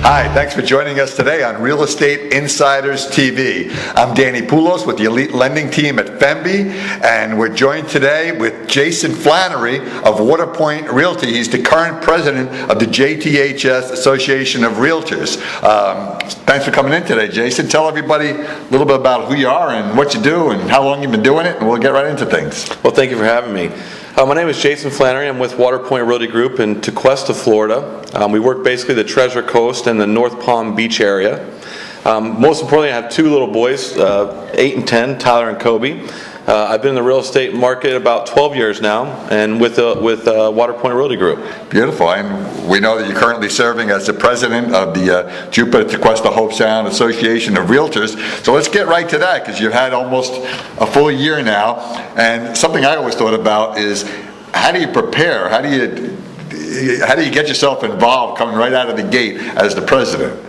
Hi, thanks for joining us today on Real Estate Insiders TV. I'm Danny Poulos with the Elite Lending Team at Femby, and we're joined today with Jason Flannery of Waterpoint Realty. He's the current president of the JTHS Association of Realtors. Thanks for coming in today, Jason. Tell everybody a little bit about who you are and what you do and how long you've been doing it, and we'll get right into things. Well, thank you for having me. My name is Jason Flannery. I'm with Waterpoint Realty Group in Tequesta, Florida. We work basically the Treasure Coast and the North Palm Beach area. Most importantly, I have two little boys, 8 and 10, Tyler and Kobe. I've been in the real estate market about 12 years now, and with Waterpoint Realty Group. Beautiful, and we know that you're currently serving as the president of the Jupiter Tequesta Hope Sound Association of Realtors. So let's get right to that, because you've had almost a full year now, and something I always thought about is, how do you prepare? How do you get yourself involved coming right out of the gate as the president?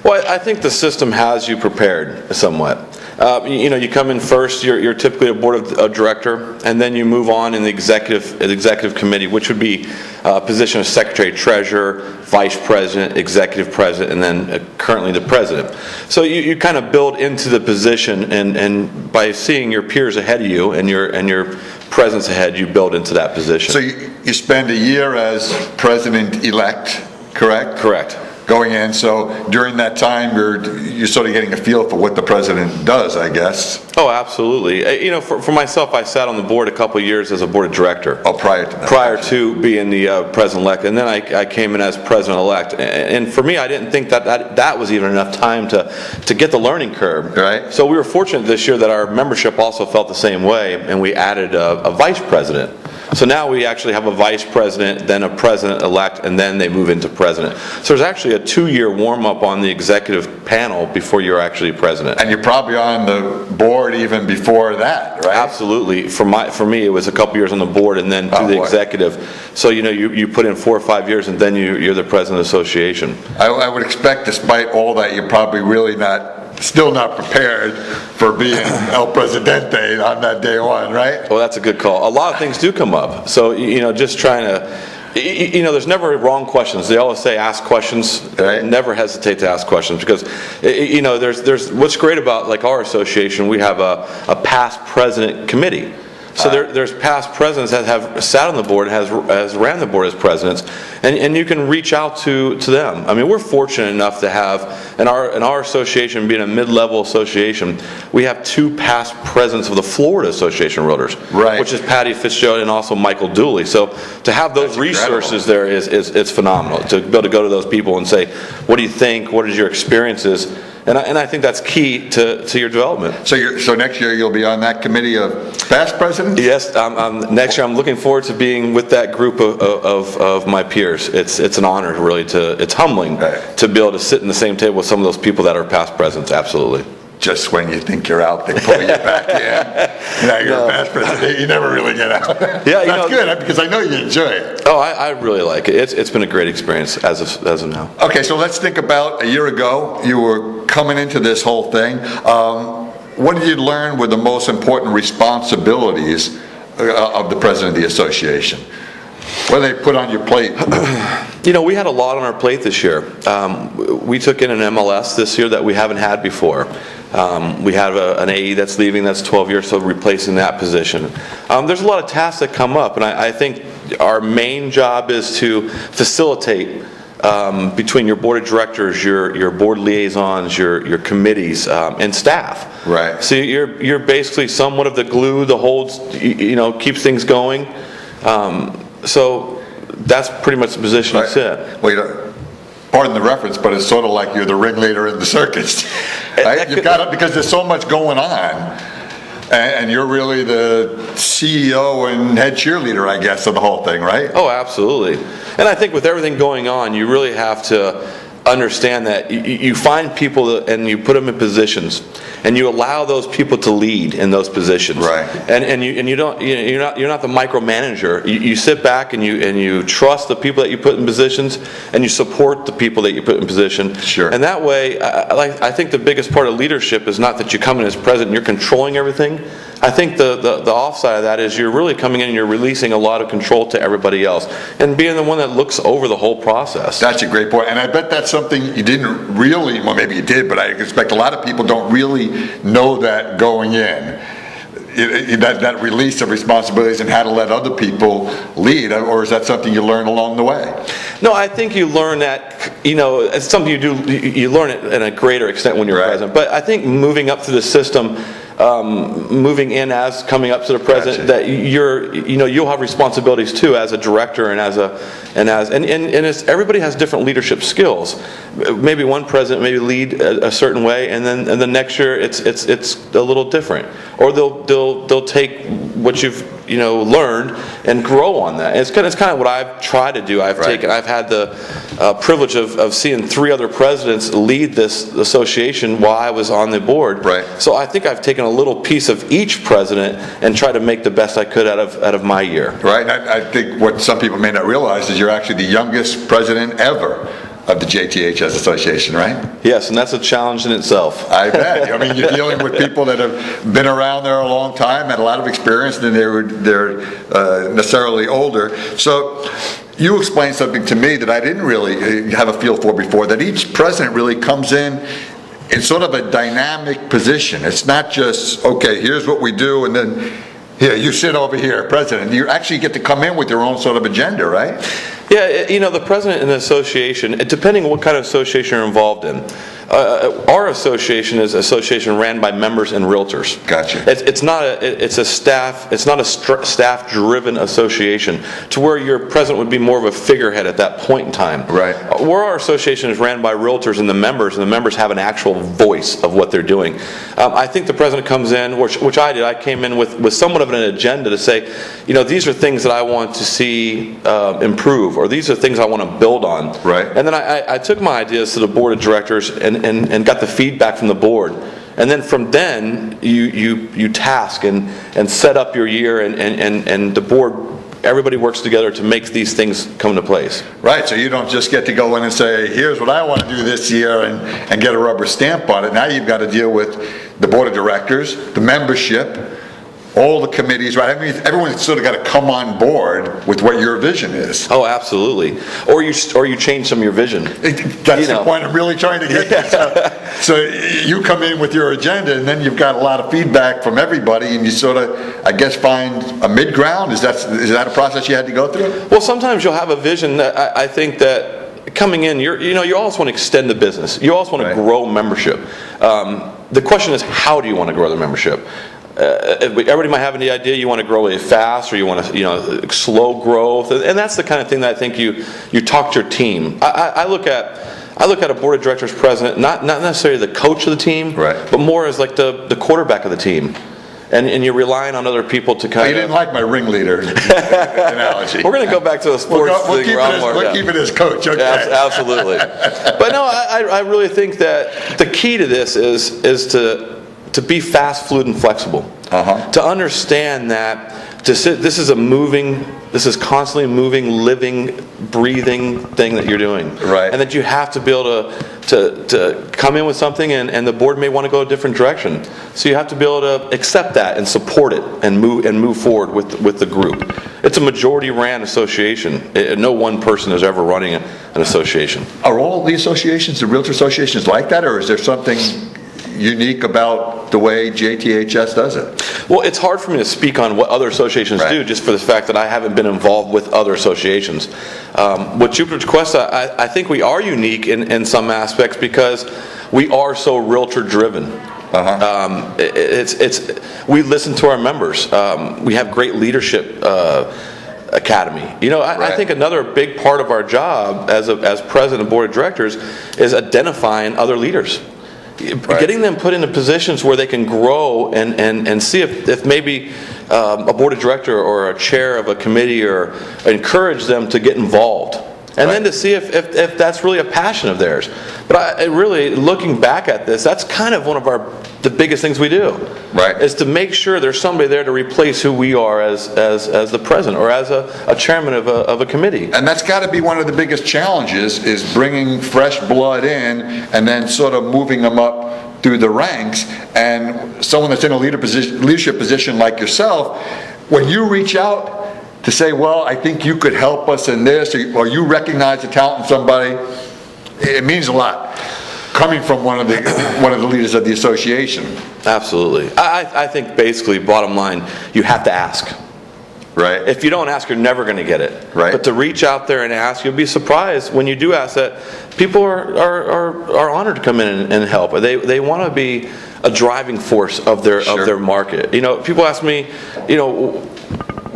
Well, I think the system has you prepared somewhat. You come in first, you're typically a board of director, and then you move on in the executive committee, which would be a position of secretary treasurer, vice president, executive president, and then currently the president. So you kind of build into the position, and by seeing your peers ahead of you and your presence ahead, you build into that position. So you spend a year as president-elect, correct? Correct. Going in, so during that time you're sort of getting a feel for what the president does, I guess. Oh, absolutely. For myself, I sat on the board a couple of years as a board of director. Oh, prior to that. Prior to being the president-elect, and then I came in as president-elect. And for me, I didn't think that was even enough time to get the learning curve. Right. So we were fortunate this year that our membership also felt the same way, and we added a vice president. So now we actually have a vice president, then a president-elect, and then they move into president. So there's actually a 2-year warm-up on the executive panel before you're actually president. And you're probably on the board even before that, right? Absolutely. For me, it was a couple years on the board and then to the executive. So you put in 4 or 5 years, and then you're the president of the association. I would expect, despite all that, you're probably really still not prepared for being El Presidente on that day one, right? Well, that's a good call. A lot of things do come up. So, just trying to, there's never wrong questions. They always say ask questions. Right. Never hesitate to ask questions, because, there's what's great about like our association, we have a past president committee. So there's past presidents that have sat on the board, has ran the board as presidents, and you can reach out to them. I mean, we're fortunate enough to have, in our association being a mid-level association, we have 2 past presidents of the Florida Association of Realtors, right, which is Patty Fitzgerald and also Michael Dooley. So to have those resources there is phenomenal. To be able to go to those people and say, what do you think? What is your experiences? And I think that's key to your development. So next year you'll be on that committee of past presidents? Yes, next year I'm looking forward to being with that group of my peers. It's an honor, really. It's humbling to be able to sit in the same table with some of those people that are past presidents. Absolutely. Just when you think you're out, they pull you back in. Now you're a past president. You never really get out. Yeah, that's good, because I know you enjoy it. Oh, I really like it. It's been a great experience as of now. Okay, so let's think about a year ago. You were coming into this whole thing. What did you learn were the most important responsibilities of the president of the association? What did they put on your plate? We had a lot on our plate this year. We took in an MLS this year that we haven't had before. We have an AE that's leaving, that's 12 years, so replacing that position. There's a lot of tasks that come up, and I think our main job is to facilitate between your board of directors, your board liaisons, your committees, and staff. Right. So you're basically somewhat of the glue that holds, keeps things going. So that's pretty much the position you sit. Well, pardon the reference, but it's sort of like you're the ringleader in the circus. Right? You've got to, because there's so much going on, and you're really the CEO and head cheerleader, I guess, of the whole thing, right? Oh, absolutely. And I think with everything going on, you really have to understand that you find people and you put them in positions, and you allow those people to lead in those positions. Right. And you don't, you're not the micromanager. You sit back and you trust the people that you put in positions, and you support the people that you put in position. Sure. And that way, I think the biggest part of leadership is not that you come in as president and you're controlling everything. I think the offside of that is you're really coming in and you're releasing a lot of control to everybody else and being the one that looks over the whole process. That's a great point. And I bet that's something you didn't really, well, maybe you did, but I expect a lot of people don't really know that going in. That release of responsibilities and how to let other people lead, or is that something you learn along the way? No, I think you learn that, it's something you learn it in a greater extent when you're president. But I think moving up through the system, moving in as coming up to the president, that you'll have responsibilities too as a director and it's, everybody has different leadership skills. Maybe one president maybe lead a certain way, and then the next year it's a little different, or they'll take what you've learned and grow on that. And it's kind of what I've tried to do. I've had the privilege of seeing 3 other presidents lead this association while I was on the board. Right. So I think I've taken a little piece of each president and tried to make the best I could out of my year. Right. I think what some people may not realize is you're actually the youngest president ever of the JTHS Association, right? Yes, and that's a challenge in itself. I bet. I mean, you're dealing with people that have been around there a long time, had a lot of experience, and they're necessarily older. So you explained something to me that I didn't really have a feel for before, that each president really comes in sort of a dynamic position. It's not just, okay, here's what we do, and then here, you sit over here, president. You actually get to come in with your own sort of agenda, right? Yeah, the president in the association, depending on what kind of association you're involved in, our association is an association ran by members and realtors. Gotcha. It's not a staff-driven association to where your president would be more of a figurehead at that point in time. Right. Where our association is ran by realtors and the members have an actual voice of what they're doing. I think the president comes in, which I did. I came in with somewhat of an agenda to say, these are things that I want to see improve, or these are things I want to build on. Right. And then I took my ideas to the board of directors and got the feedback from the board. And then from then, you task and set up your year, and the board, everybody works together to make these things come to place. Right, so you don't just get to go in and say, here's what I want to do this year and get a rubber stamp on it. Now you've got to deal with the board of directors, the membership, all the committees, right? I mean, everyone's sort of got to come on board with what your vision is. Oh, absolutely. Or you change some of your vision. That's the point I'm really trying to get to. So you come in with your agenda, and then you've got a lot of feedback from everybody, and you sort of, I guess, find a mid-ground. Is that a process you had to go through? Well, sometimes you'll have a vision that I think that coming in, you always want to extend the business. You always want to grow membership. The question is, how do you want to grow the membership? Everybody might have any idea you want to grow really fast, or you want to, slow growth, and that's the kind of thing that I think you talk to your team. I look at a board of directors president, not necessarily the coach of the team, but more as like the quarterback of the team. And you're relying on other people to kind of... You didn't like my ringleader analogy. We're going to go back to the sports thing. We'll keep it as coach, okay. Yeah, absolutely. But no, I really think that the key to this is to be fast, fluid, and flexible. To understand that this is constantly moving, living, breathing thing that you're doing. Right. And that you have to be able to come in with something, and the board may want to go a different direction. So you have to be able to accept that and support it and move forward with the group. It's a majority-ran association. No one person is ever running an association. Are all the associations, the realtor associations, like that, or is there something unique about the way JTHS does it? Well, it's hard for me to speak on what other associations do, just for the fact that I haven't been involved with other associations. With Jupiter's Quest, I think we are unique in some aspects because we are so realtor driven. We listen to our members. We have great leadership academy. I think another big part of our job as president and board of directors is identifying other leaders. Getting them put into positions where they can grow and see if maybe a board of director or a chair of a committee or encourage them to get involved. And then to see if that's really a passion of theirs. But really, looking back at this, that's kind of one of the biggest things we do. Is to make sure there's somebody there to replace who we are as the president or as a chairman of a committee. And that's got to be one of the biggest challenges, is bringing fresh blood in and then sort of moving them up through the ranks, and someone that's in a leadership position like yourself, when you reach out to say, well, I think you could help us in this, or you recognize the talent in somebody, it means a lot coming from one of the leaders of the association. Absolutely. I think basically, bottom line, you have to ask. Right. If you don't ask, you're never going to get it. Right. But to reach out there and ask, you'll be surprised when you do ask that. People are honored to come in and help. They want to be a driving force of their market. You know, people ask me, you know,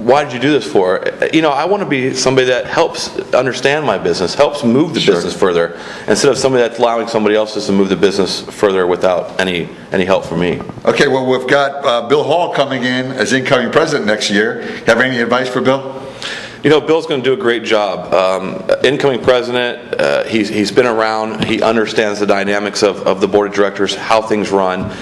why did you do this for? You know, I want to be somebody that helps understand my business, helps move the business further, instead of somebody that's allowing somebody else to move the business further without any help from me. Okay, well, we've got Bill Hall coming in as incoming president next year. Have any advice for Bill? You know, Bill's going to do a great job. Incoming president, he's been around. He understands the dynamics of the board of directors, how things run.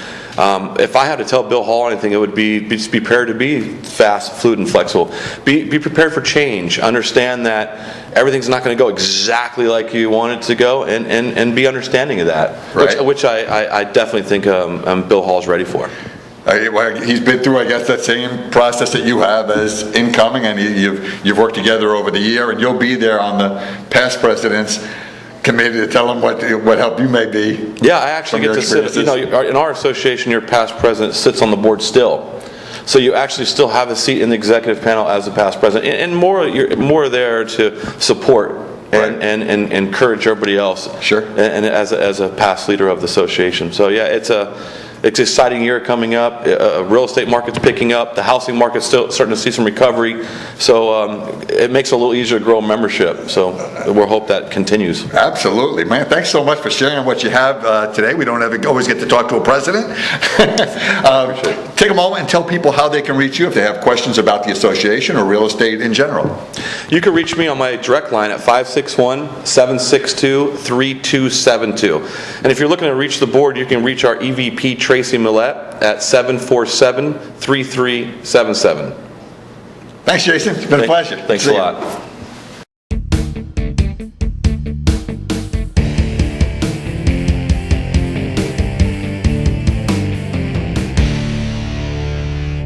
If I had to tell Bill Hall anything, it would be just be prepared to be fast, fluid, and flexible. Be prepared for change. Understand that everything's not going to go exactly like you want it to go, and be understanding of that, right. which I definitely think Bill Hall's ready for. Well, he's been through, I guess, that same process that you have as incoming, and you've worked together over the year, and you'll be there on the past president's committee to tell them what help you may be. Yeah, I actually get to sit. You know, in our association, your past president sits on the board still, so you actually still have a seat in the executive panel as the past president, and you're more there to support and encourage everybody else. Sure. And as a past leader of the association, so yeah, it's an exciting year coming up. Real estate market's picking up. The housing market's still starting to see some recovery. So it makes it a little easier to grow membership. So we'll hope that continues. Absolutely, man. Thanks so much for sharing what you have today. We don't always get to talk to a president. Take a moment and tell people how they can reach you if they have questions about the association or real estate in general. You can reach me on my direct line at 561-762-3272. And if you're looking to reach the board, you can reach our EVP Tracy Millette at 747-3377. Thanks, Jason. It's been a pleasure. Thanks a lot.